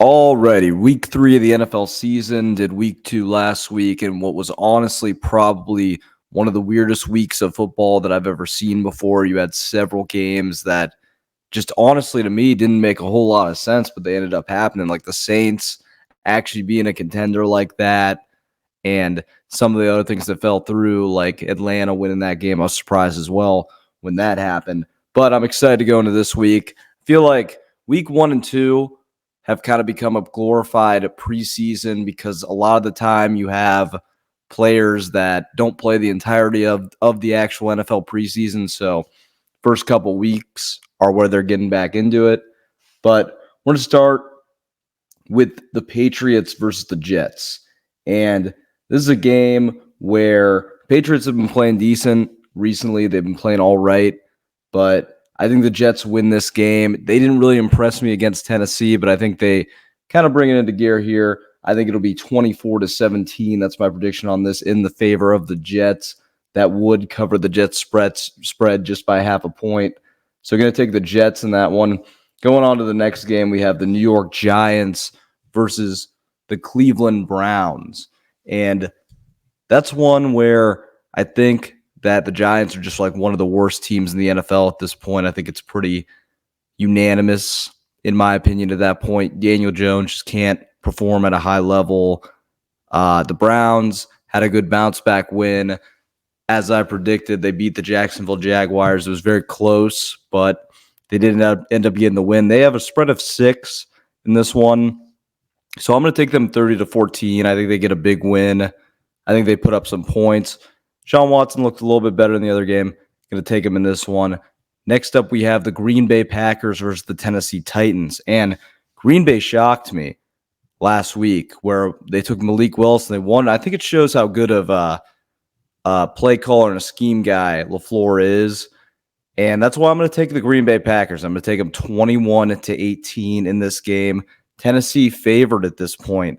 Alrighty, week 3 of the NFL season, did week 2 last week, and what was honestly probably one of the weirdest weeks of football that I've ever seen before. You had several games that just honestly to me didn't make a whole lot of sense, but they ended up happening, like the Saints actually being a contender like that, and some of the other things that fell through, like Atlanta winning that game. I was surprised as well when that happened, but I'm excited to go into this week. I feel like week 1 and 2 have kind of become a glorified preseason because a lot of the time you have players that don't play the entirety of the actual NFL preseason. So first couple weeks are where they're getting back into it. But we're going to start with the Patriots versus the Jets. And this is a game where Patriots have been playing decent recently. They've been playing all right, but I think the Jets win this game. They didn't really impress me against Tennessee, but I think they kind of bring it into gear here. I think it'll be 24-17. That's my prediction on this in the favor of the Jets. That would cover the Jets spread just by half a point. So going to take the Jets in that one. Going on to the next game, we have the New York Giants versus the Cleveland Browns. And that's one where I think that the Giants are just like one of the worst teams in the NFL at this point. I think it's pretty unanimous, in my opinion, at that point. Daniel Jones just can't perform at a high level. The Browns had a good bounce-back win. As I predicted, they beat the Jacksonville Jaguars. It was very close, but they didn't end up getting the win. They have a spread of 6 in this one. So I'm going to take them 30-14. I think they get a big win. I think they put up some points. Sean Watson looked a little bit better in the other game. Going to take him in this one. Next up, we have the Green Bay Packers versus the Tennessee Titans. And Green Bay shocked me last week where they took Malik Willis and they won. I think it shows how good of a play caller and a scheme guy LaFleur is. And that's why I'm going to take the Green Bay Packers. I'm going to take them 21-18 in this game. Tennessee favored at this point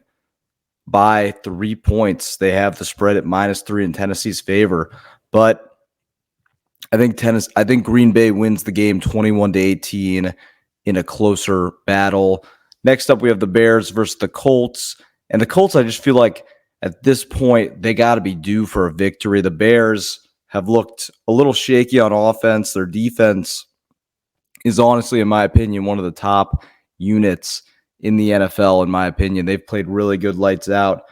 by 3 points. They have the spread at -3 in Tennessee's favor. But I think Green Bay wins the game 21-18 in a closer battle. Next up, we have the Bears versus the Colts. And the Colts, I just feel like at this point, they got to be due for a victory. The Bears have looked a little shaky on offense. Their defense is honestly, in my opinion, one of the top units in the NFL, in my opinion. They've played really good lights out.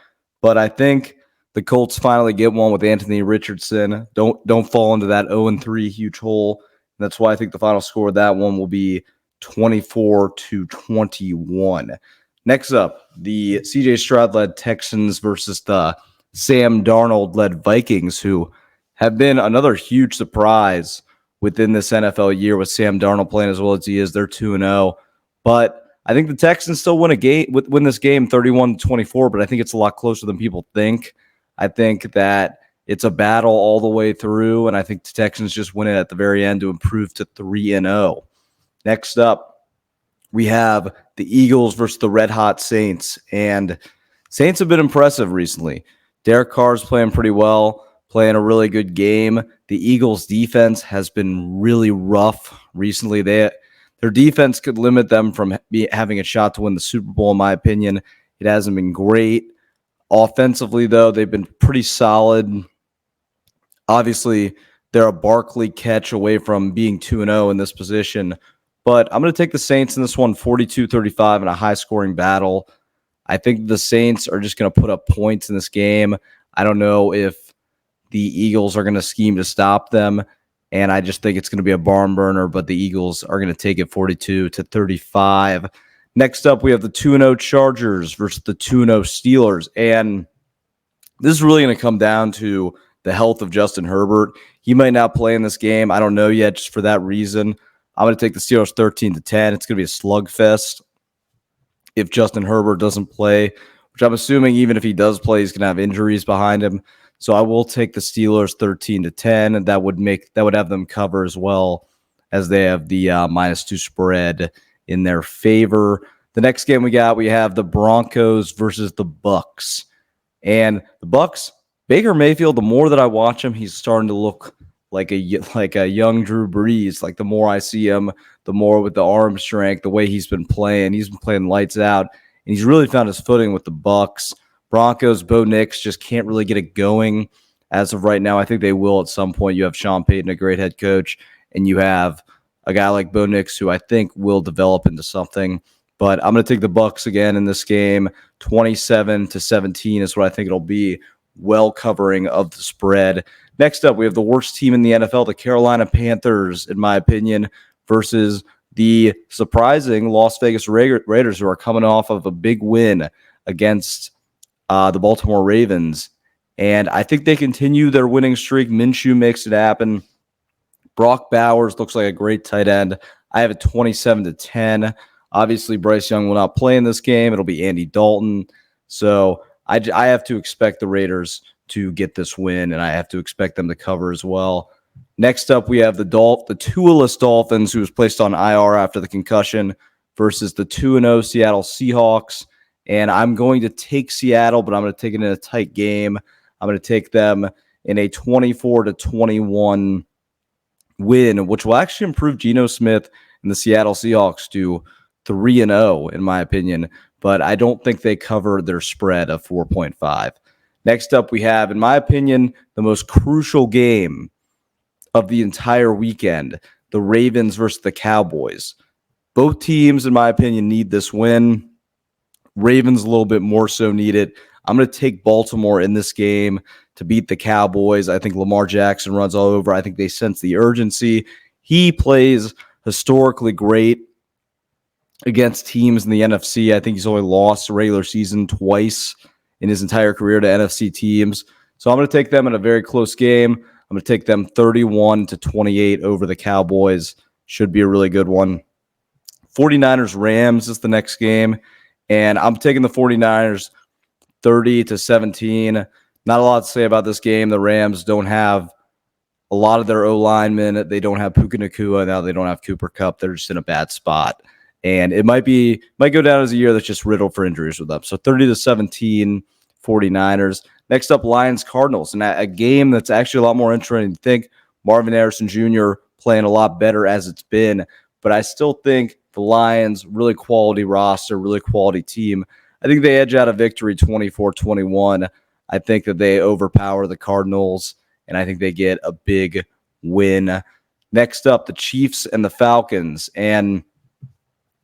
But I think the Colts finally get one with Anthony Richardson. Don't fall into that 0-3 huge hole. And that's why I think the final score of that one will be 24-21. Next up, the C.J. Stroud-led Texans versus the Sam Darnold-led Vikings, who have been another huge surprise within this NFL year with Sam Darnold playing as well as he is. They're 2-0. But I think the Texans still win this game 31-24, but I think it's a lot closer than people think. I think that it's a battle all the way through, and I think the Texans just win it at the very end to improve to 3-0. Next up, we have the Eagles versus the Red Hot Saints, and Saints have been impressive recently. Derek Carr's playing pretty well, playing a really good game. The Eagles' defense has been really rough recently. Their defense could limit them from having a shot to win the Super Bowl, in my opinion. It hasn't been great. Offensively, though, they've been pretty solid. Obviously, they're a Barkley catch away from being 2-0 in this position. But I'm going to take the Saints in this one, 42-35 in a high-scoring battle. I think the Saints are just going to put up points in this game. I don't know if the Eagles are going to scheme to stop them, and I just think it's going to be a barn burner, but the Eagles are going to take it 42-35. Next up, we have the 2-0 Chargers versus the 2-0 Steelers, and this is really going to come down to the health of Justin Herbert. He might not play in this game. I don't know yet, just for that reason. I'm going to take the Steelers 13-10. It's going to be a slugfest if Justin Herbert doesn't play, which I'm assuming even if he does play, he's going to have injuries behind him. So I will take the Steelers 13-10, and that would have them cover as well, as they have the -2 spread in their favor. The next game we have the Broncos versus the Bucs. And the Bucs, Baker Mayfield, the more that I watch him, he's starting to look like a young Drew Brees. Like the more I see him, the more with the arm strength, the way he's been playing lights out. and he's really found his footing with the Bucs. Broncos, Bo Nix just can't really get it going as of right now. I think they will at some point. You have Sean Payton, a great head coach, and you have a guy like Bo Nix who I think will develop into something. But I'm going to take the Bucs again in this game. 27-17 is what I think it'll be. Well covering of the spread. Next up, we have the worst team in the NFL, the Carolina Panthers, in my opinion, versus the surprising Las Vegas Raiders, who are coming off of a big win against the Baltimore Ravens. And I think they continue their winning streak. Minshew makes it happen. Brock Bowers looks like a great tight end. I have it 27-10. Obviously, Bryce Young will not play in this game. It'll be Andy Dalton. So I have to expect the Raiders to get this win, and I have to expect them to cover as well. Next up, we have the Tua-less Dolphins, who was placed on IR after the concussion, versus the 2-0 Seattle Seahawks. And I'm going to take Seattle, but I'm going to take it in a tight game. I'm going to take them in a 24-21 win, which will actually improve Geno Smith and the Seattle Seahawks to 3-0, in my opinion. But I don't think they cover their spread of 4.5. Next up, we have, in my opinion, the most crucial game of the entire weekend, the Ravens versus the Cowboys. Both teams, in my opinion, need this win. Ravens a little bit more so need it. I'm going to take Baltimore in this game to beat the Cowboys. I think Lamar Jackson runs all over. I think they sense the urgency. He plays historically great against teams in the NFC. I think he's only lost a regular season twice in his entire career to NFC teams. So I'm going to take them in a very close game. I'm going to take them 31-28 over the Cowboys. Should be a really good one. 49ers-Rams is the next game, and I'm taking the 49ers 30-17. Not a lot to say about this game. The Rams don't have a lot of their O-linemen. They don't have Puka Nacua. Now they don't have Cooper Kupp. They're just in a bad spot. And it might go down as a year that's just riddled for injuries with them. So 30-17, 49ers. Next up, Lions-Cardinals. And a game that's actually a lot more interesting than you think. Marvin Harrison Jr. playing a lot better as it's been. But I still think the Lions, really quality roster, really quality team. I think they edge out a victory 24-21. I think that they overpower the Cardinals, and I think they get a big win. Next up, the Chiefs and the Falcons. And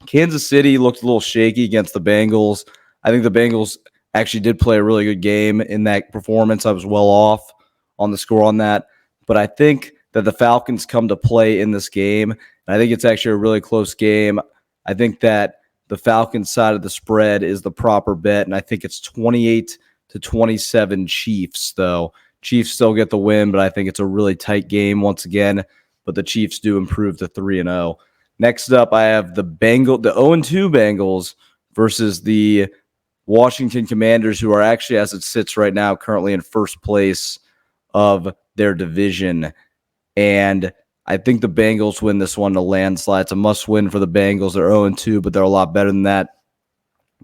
Kansas City looked a little shaky against the Bengals. I think the Bengals actually did play a really good game in that performance. I was well off on the score on that. But I think that the Falcons come to play in this game. And I think it's actually a really close game. I think that the Falcons side of the spread is the proper bet. And I think it's 28-27 Chiefs, though. Chiefs still get the win, but I think it's a really tight game once again. But the Chiefs do improve to 3-0. Next up, I have the 0-2 Bengals versus the Washington Commanders, who are actually, as it sits right now, currently in first place of their division. And I think the Bengals win this one to landslide. It's a must-win for the Bengals. They're 0-2, but they're a lot better than that.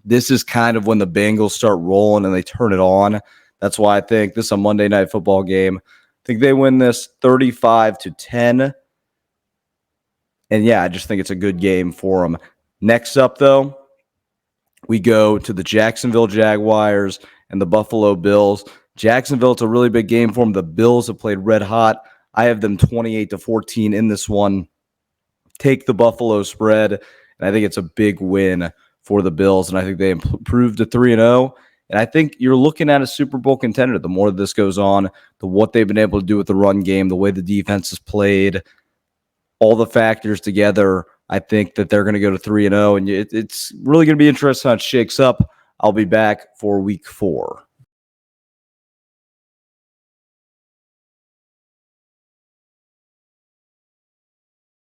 This is kind of when the Bengals start rolling and they turn it on. That's why I think this is a Monday Night Football game. I think they win this 35-10. And yeah, I just think it's a good game for them. Next up, though, we go to the Jacksonville Jaguars and the Buffalo Bills. Jacksonville, it's a really big game for them. The Bills have played red hot. I have them 28-14 in this one. Take the Buffalo spread, and I think it's a big win for the Bills, and I think they improved to 3-0. And I think you're looking at a Super Bowl contender. The more this goes on, what they've been able to do with the run game, the way the defense has played, all the factors together, I think that they're going to go to 3-0, and it's really going to be interesting how it shakes up. I'll be back for week 4.